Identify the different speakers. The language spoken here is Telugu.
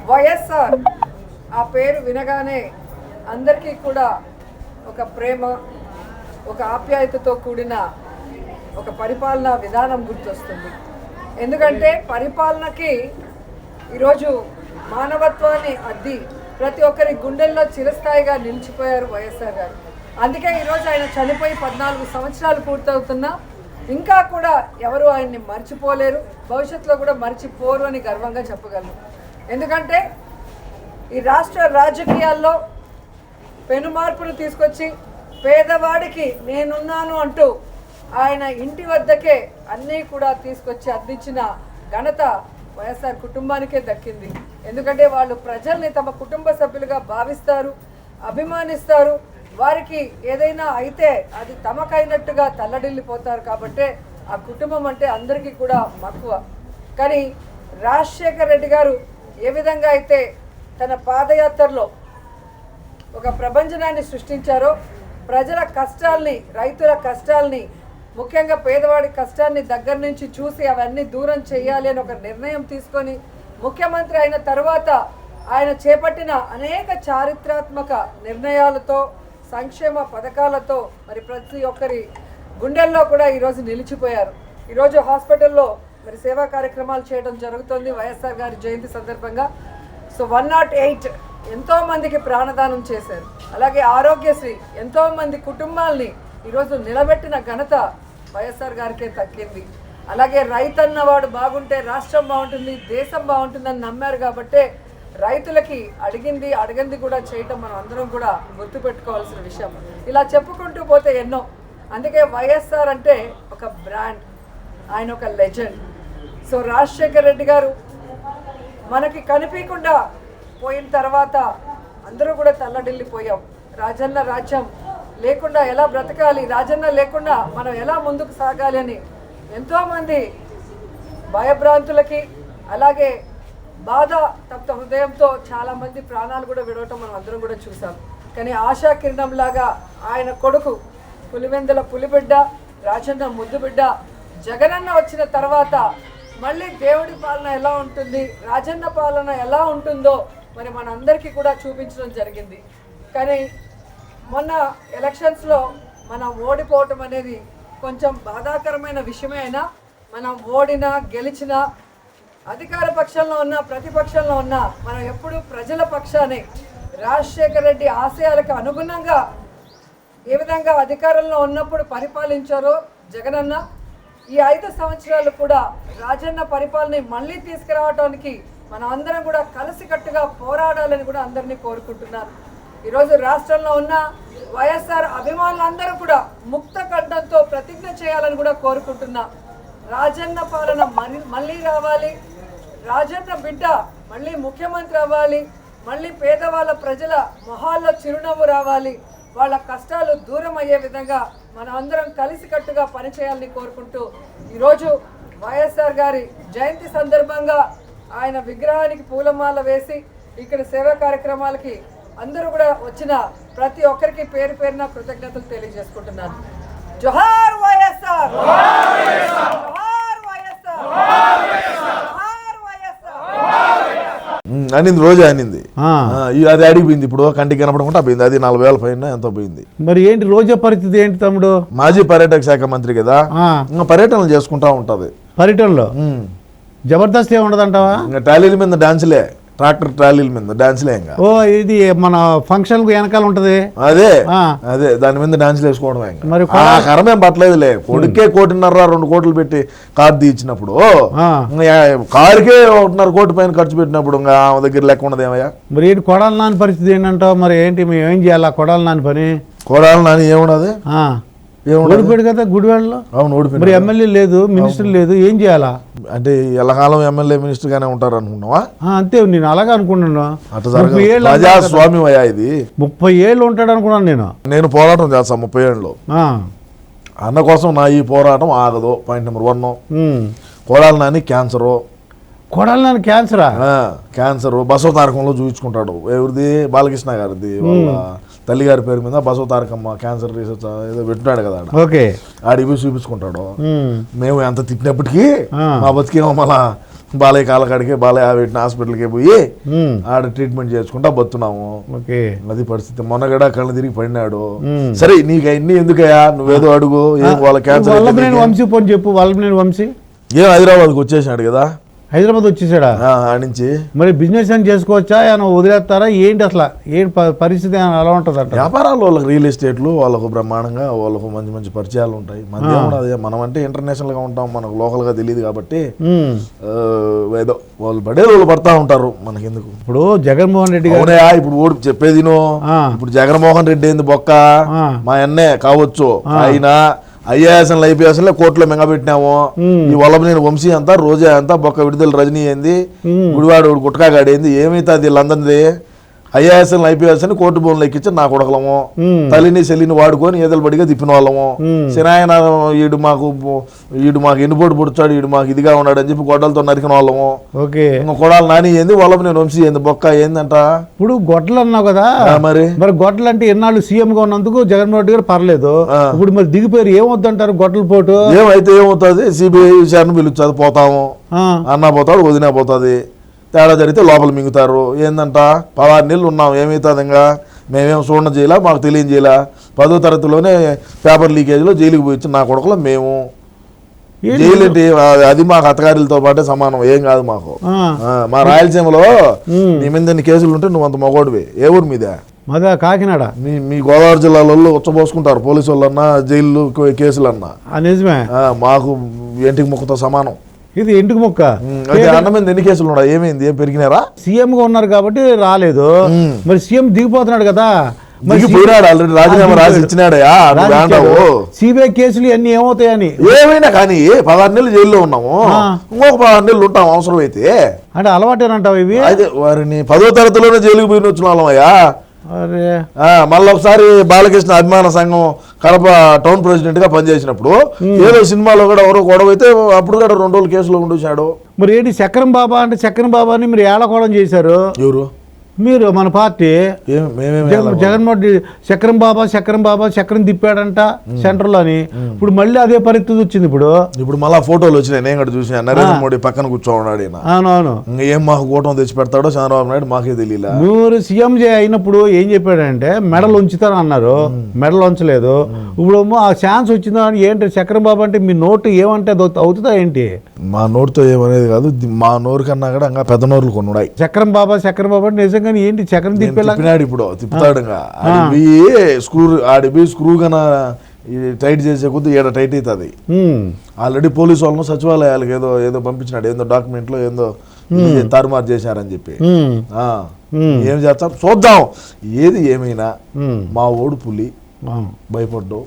Speaker 1: వైఎస్ఆర్ ఆ పేరు వినగానే అందరికీ కూడా ఒక ప్రేమ, ఒక ఆప్యాయతతో కూడిన ఒక పరిపాలనా విధానం గుర్తొస్తుంది. ఎందుకంటే పరిపాలనకి ఈరోజు మానవత్వాన్ని అద్ది ప్రతి ఒక్కరి గుండెల్లో చిరస్థాయిగా నిలిచిపోయారు వైఎస్ఆర్ గారు. అందుకే ఈరోజు ఆయన చనిపోయి 14 సంవత్సరాలు పూర్తవుతున్నా ఇంకా కూడా ఎవరు ఆయన్ని మర్చిపోలేరు, భవిష్యత్తులో కూడా మర్చిపోరు అని గర్వంగా చెప్పగలను. ఎందుకంటే ఈ రాష్ట్ర రాజకీయాల్లో పెను మార్పులు తీసుకొచ్చి పేదవాడికి నేనున్నాను అంటూ ఆయన ఇంటి వద్దకే అన్నీ కూడా తీసుకొచ్చి అందించిన ఘనత వైఎస్ఆర్ కుటుంబానికే దక్కింది. ఎందుకంటే వాళ్ళు ప్రజల్ని తమ కుటుంబ సభ్యులుగా భావిస్తారు, అభిమానిస్తారు. వారికి ఏదైనా అయితే అది తమకైనట్టుగా తల్లడిల్లిపోతారు. కాబట్టే ఆ కుటుంబం అంటే అందరికీ కూడా మక్కువ. కానీ రాజశేఖర్ రెడ్డి గారు ఏ విధంగా అయితే తన పాదయాత్రలో ఒక ప్రభంజనాన్ని సృష్టించారో, ప్రజల కష్టాల్ని, రైతుల కష్టాల్ని, ముఖ్యంగా పేదవాడి కష్టాన్ని దగ్గర నుంచి చూసి అవన్నీ దూరం చేయాలి అని ఒక నిర్ణయం తీసుకొని ముఖ్యమంత్రి అయిన తర్వాత ఆయన చేపట్టిన అనేక చారిత్రాత్మక నిర్ణయాలతో, సంక్షేమ పథకాలతో మరి ప్రతి ఒక్కరి గుండెల్లో కూడా ఈరోజు నిలిచిపోయారు. ఈరోజు హాస్పిటల్లో మరి సేవా కార్యక్రమాలు చేయడం జరుగుతుంది వైఎస్ఆర్ గారి జయంతి సందర్భంగా. సో 108 ఎంతోమందికి ప్రాణదానం చేశారు. అలాగే ఆరోగ్యశ్రీ ఎంతోమంది కుటుంబాల్ని ఈరోజు నిలబెట్టిన ఘనత వైఎస్ఆర్ గారికే దక్కింది. అలాగే రైతన్న వాడు బాగుంటే రాష్ట్రం బాగుంటుంది, దేశం బాగుంటుందని నమ్మారు. కాబట్టే రైతులకి అడిగింది కూడా చేయటం మనం అందరం కూడా గుర్తుపెట్టుకోవాల్సిన విషయం. ఇలా చెప్పుకుంటూ పోతే ఎన్నో. అందుకే వైఎస్ఆర్ అంటే ఒక బ్రాండ్, ఆయన ఒక లెజెండ్. సో రాజశేఖర్ రెడ్డి గారు మనకి కనిపించకుండా పోయిన తర్వాత అందరూ కూడా తల్లడిల్లిపోయాం. రాజన్న రాజ్యం లేకుండా ఎలా బ్రతకాలి, రాజన్న లేకుండా మనం ఎలా ముందుకు సాగాలి అని ఎంతోమంది భయభ్రాంతులకి, అలాగే బాధ తప్త హృదయంతో చాలామంది ప్రాణాలు కూడా విడవటం మనం అందరం కూడా చూసాం. కానీ ఆశా కిరణంలాగా ఆయన కొడుకు పులివెందుల పులిబిడ్డ, రాజన్న ముద్దుబిడ్డ జగనన్న వచ్చిన తర్వాత మళ్ళీ దేవుడి పాలన ఎలా ఉంటుంది, రాజన్న పాలన ఎలా ఉంటుందో మరి మనందరికీ కూడా చూపించడం జరిగింది. కానీ మొన్న ఎలక్షన్స్లో మనం ఓడిపోవటం అనేది కొంచెం బాధాకరమైన విషయమే. అయినా మనం ఓడినా గెలిచినా, అధికార పక్షంలో ఉన్నా ప్రతిపక్షంలో ఉన్నా మనం ఎప్పుడూ ప్రజల పక్షానే, రాజశేఖర్ రెడ్డి ఆశయాలకు అనుగుణంగా ఏ విధంగా అధికారంలో ఉన్నప్పుడు పరిపాలించారో జగనన్న, ఈ 5 సంవత్సరాలు కూడా రాజన్న పరిపాలన మళ్ళీ తీసుకురావడానికి మనం అందరం కూడా కలిసికట్టుగా పోరాడాలని కూడా అందరినీ కోరుకుంటున్నాను. ఈరోజు రాష్ట్రంలో ఉన్న వైఎస్ఆర్ అభిమానులందరూ కూడా ముక్త కంఠంతో ప్రతిజ్ఞ చేయాలని కూడా కోరుకుంటున్నా. రాజన్న పాలన మళ్ళీ రావాలి, రాజన్న బిడ్డ మళ్ళీ ముఖ్యమంత్రి అవ్వాలి, మళ్ళీ పేదవాళ్ళ ప్రజల మొహాల్లో చిరునవ్వు రావాలి, వాళ్ళ కష్టాలు దూరం అయ్యే విధంగా మనం అందరం కలిసికట్టుగా పనిచేయాలని కోరుకుంటూ ఈరోజు వైఎస్ఆర్ గారి జయంతి సందర్భంగా ఆయన విగ్రహానికి పూలమాల వేసి ఇక్కడ సేవా కార్యక్రమాలకి అందరూ కూడా వచ్చిన ప్రతి ఒక్కరికి పేరు పేరున కృతజ్ఞతలు తెలియజేసుకుంటున్నాను. జోహార్ వైఎస్ఆర్, జోహార్ వైఎస్ఆర్, జోహార్ వైఎస్ఆర్
Speaker 2: అనింది, రోజు అనింది. అది అడిగిపోయింది, ఇప్పుడు కంటికి కనపడకుండా పోయింది. అది 40,000 పైన ఎంతో పోయింది.
Speaker 3: మరి ఏంటి రోజా పరిస్థితి ఏంటి తమ్ముడు?
Speaker 2: మాజీ పర్యాటక శాఖ మంత్రి కదా, ఇంకా పర్యటనలు చేసుకుంటా ఉంటది.
Speaker 3: పర్యటనలో జబర్దస్త్ ఏ ఉండదంటావా?
Speaker 2: ఇంకా ట్రాలీల మీద డాన్సులే, ట్రాక్టర్ ట్రాలీల మీద డాన్సులే. ఇంకా
Speaker 3: ఓ ఇది మన ఫంక్షన్ వెనకాల ఉంటది,
Speaker 2: అదే అదే దాని మీద డాన్సులు వేసుకోవడమే.
Speaker 3: మరి
Speaker 2: కరమేం పట్టలేదులే. కొడుకే 1.5-2 కోట్లు పెట్టి కారు తీయించినప్పుడు, కారుకే 1.5 కోటి పైన ఖర్చు పెట్టినప్పుడు ఇంకా ఆమె దగ్గర లెక్క ఉండదు ఏమయ్యా.
Speaker 3: మరి ఏంటి కొడాలి నాని పరిస్థితి ఏంటంటావు? మరి ఏంటి మేము ఏం చేయాలా కొడాలి నాని పని?
Speaker 2: కొడాలి నాని ఏమున్నది,
Speaker 3: ఓడిపోయాడు కదా గుడివాడలో.
Speaker 2: అవును, ఓడిపోయాడు.
Speaker 3: మరి ఎమ్మెల్యే లేదు, మినిస్టర్ లేదు, ఏం చేయాలా?
Speaker 2: అంటే ఎల్లకాలం ఎమ్మెల్యే మినిస్టర్ గానే ఉంటారు అనుకున్నావా?
Speaker 3: అంతే, నేను అలాగే అనుకున్నాను.
Speaker 2: ప్రజాస్వామ్యం అయ్యా ఇది.
Speaker 3: 30 ఏళ్ళు ఉంటాడు అనుకున్నాను
Speaker 2: నేను పోరాటం చేస్తాను 30 ఏళ్ళలో. అన్న కోసం నా ఈ పోరాటం ఆగదు. Point number 1. Kodali Nani cancer.
Speaker 3: Kodali Nani క్యాన్సరా?
Speaker 2: క్యాన్సర్ బసవ తారకంలో చూపించుకుంటాడు. ఎవరిది? బాలకృష్ణ గారిది. వాళ్ళ తల్లిగారి పేరు మీద బసవ తారకమ్మ క్యాన్సర్ రీసెర్చ్ ఏదో పెట్టినాడు కదా,
Speaker 3: ఓకే,
Speaker 2: ఆడికి పోయి చూపించుకుంటాడు. మేము ఎంత తిట్టినప్పటికీ మా బతికేమో మళ్ళా బాలయ్య కాలకాడికి బాలయ్య పెట్టిన హాస్పిటల్కి పోయి ఆడ ట్రీట్మెంట్ చేసుకుంటా బతున్నాము.
Speaker 3: ఓకే,
Speaker 2: అది పరిస్థితి. మొన్నగడ కళ్ళు తిరిగి పడినాడు. సరే నీకు అన్ని ఎందుకయ్యా, నువ్వేదో అడుగు. ఏం వాళ్ళ క్యాన్సర్
Speaker 3: వల్లభనేని వంశీ పోని చెప్పు. వల్లభనేని వంశీ
Speaker 2: ఏం హైదరాబాద్కి వచ్చేసినాడు కదా,
Speaker 3: హైదరాబాద్ వచ్చేసాడా?
Speaker 2: నుంచి
Speaker 3: మరి బిజినెస్ అని చేసుకోవచ్చా, ఏమైనా వదిలేస్తారా ఏంటి? అసలు ఏంటి పరిస్థితి ఎలా ఉంటుంది అంట?
Speaker 2: వ్యాపారాలు వాళ్ళకి రియల్ ఎస్టేట్లు వాళ్ళకు బ్రహ్మాండంగా, వాళ్ళకు మంచి మంచి పరిచయాలు ఉంటాయి. మన అదే మనం అంటే ఇంటర్నేషనల్ గా ఉంటాం, మనకు లోకల్ గా తెలియదు కాబట్టి ఏదో వాళ్ళు పడేది వాళ్ళు పడతా ఉంటారు, మనకెందుకు.
Speaker 3: ఇప్పుడు జగన్మోహన్ రెడ్డి గారు
Speaker 2: ఇప్పుడు ఓడి చెప్పేది ఇప్పుడు జగన్మోహన్ రెడ్డి ఏంది బొక్క, మా అన్నే కావచ్చు, ఆయన ఐఏఎస్ఎల్ ఐపీఎస్ఎల్ కోర్టులో మింగబెట్టినాము. ఈ వల్లభనేని వంశీ అంతా, రోజా అంతా, బొక్క విడుదల రజనీ ఏంది, గుడివాడు గుట్కాగాడి ఏంది, ఏమైతుంది వీళ్ళందరిది? ఐఏఎస్ఎల్ ఐపీఎస్ అని కోర్టు బోన్లు ఎక్కించి నా కొడకలము, తల్లిని చెల్లిని వాడుకొని ఏదలు బడిగా తిప్పిన వాళ్ళము. సినాయన ఈడు మాకు ఎన్నుపోటు పొడిచాడు, ఈడు మాకు ఇదిగా ఉన్నాడు అని చెప్పి గొడ్డలతో నరికిన వాళ్ళము.
Speaker 3: ఓకే,
Speaker 2: ఇంకా కొడాలి నాని ఏంది, వల్లభనేని వంశీ ఏంది బొక్క ఏందంట.
Speaker 3: ఇప్పుడు గొడ్డలు అన్నావు కదా, మరి గొడ్డలు అంటే ఎన్నాళ్ళు సీఎం గా ఉన్నందుకు జగన్మోహన్ రెడ్డి గారు పర్లేదు. ఇప్పుడు మరి దిగిపోయారు, ఏమవుతుంటారు గొడ్డల పోటు?
Speaker 2: ఏమైతే ఏమవుతుంది, సిబిఐ విచారణ పిలుస్తుంది, పోతాము అన్నా పోతాడు, వదినా పోతుంది. తేడా జరిగితే లోపల మింగుతారు. ఏందంట 16 నెలలు ఉన్నాం, ఏమవుతుంది? ఇంకా మేమేం చూడడం చేయాల, మాకు తెలియజేయాల. 10వ తరగతిలోనే పేపర్ లీకేజ్లో జైలుకి పోయి నా కొడుకులో మేము జైలు ఏంటి, అది మాకు అత్తగారిలతో పాటే సమానం, ఏం కాదు మాకు. మా రాయలసీమలో నీ మీద ఎన్ని కేసులు ఉంటే నువ్వు అంత మగోడివి. ఏ ఊరు మీద?
Speaker 3: మాదా కాకినాడ. మీ
Speaker 2: గోదావరి జిల్లాలో ఉచ్చబోసుకుంటారు పోలీసు వాళ్ళన్నా, జైలు కేసులన్నా.
Speaker 3: నిజమే,
Speaker 2: మాకు ఇంటికి ముక్కతో సమానం.
Speaker 3: ఇది ఇంటికి ముక్క.
Speaker 2: అన్న మీద ఎన్ని కేసులు ఉన్నాయి, ఏమైంది, ఏం పెరిగినారా?
Speaker 3: సీఎం గా ఉన్నారు కాబట్టి రాలేదు. మరి సీఎం దిగిపోతున్నాడు కదా,
Speaker 2: ఆల్రెడీ రాజీనామా రాసి ఇచ్చినాడయా.
Speaker 3: సిబిఐ కేసులు అన్ని ఏమవుతాయని.
Speaker 2: ఏమైనా కానీ 16 నెలలు జైల్లో ఉన్నాము, ఇంకొక 16 నెలలు ఉంటాం అవసరం అయితే.
Speaker 3: అంటే అలవాటేనంటావు ఇవి?
Speaker 2: అదే వారిని 10వ తరగతిలోనే జైలుకి పోయిన వచ్చిన వాళ్ళమయ్యా. మళ్ళీ ఒకసారి బాలకృష్ణ అభిమాన సంఘం కడప టౌన్ ప్రెసిడెంట్ గా పనిచేసినప్పుడు ఏదో సినిమాలో కూడా ఎవరో గొడవ అయితే అప్పుడు కూడా 2 రోజులు కేసులో ఉండొచ్చాడు.
Speaker 3: మరి ఏంటి చక్రం బాబా అంటే, చక్రం బాబాని మీరు ఏళకోవడం చేశారు.
Speaker 2: ఎవరు?
Speaker 3: మీరు, మన పార్టీ. జగన్మోహన్ రెడ్డి చక్రం బాబా చక్రం తిప్పాడంట సెంటర్ లో అని. ఇప్పుడు మళ్ళీ అదే పరిస్థితి వచ్చింది. ఇప్పుడు
Speaker 2: మళ్ళా ఫోటోలు వచ్చినాయి, నేను కూడా చూసిన. నరేంద్ర మోడీ పక్కన కూర్చోన్నాడు.
Speaker 3: అవునవును,
Speaker 2: ఏం మాకు కూటమి తెచ్చి పెడతాడో చంద్రబాబు నాయుడు మాకే తెలియదు.
Speaker 3: మీరు సీఎం అయినప్పుడు ఏం చెప్పాడంటే మెడల్ ఉంచుతారు అన్నారు, మెడల్ ఉంచలేదు. ఇప్పుడు ఆ ఛాన్స్ వచ్చిందా అని. ఏంటి చక్రం బాబు అంటే మీ నోటు ఏమంటే అవుతుందా ఏంటి?
Speaker 2: మా నోరుతో ఏమనేది కాదు, మా నోరు కన్నా కూడా ఇంకా పెద్ద నోరులు కొన్ని ఉన్నాయి.
Speaker 3: చక్రం బాబా అంటే నిజంగా ఏంటి చక్రం
Speaker 2: తిప్పినాడు, ఇప్పుడు తిప్పుతాడు. ఆడిపోయి స్క్రూ కన్నా టైట్ చేసే కొద్ది ఏడ టైట్ అవుతుంది. ఆల్రెడీ పోలీసు వాళ్ళను సచివాలయాలకు ఏదో పంపించినాడు, ఏందో డాక్యుమెంట్లో ఏందో తారుమారు చేశారని చెప్పి. ఏం చేస్తాం చూద్దాం. ఏది ఏమైనా మా ఓడు పులి, భయపడ్డావు.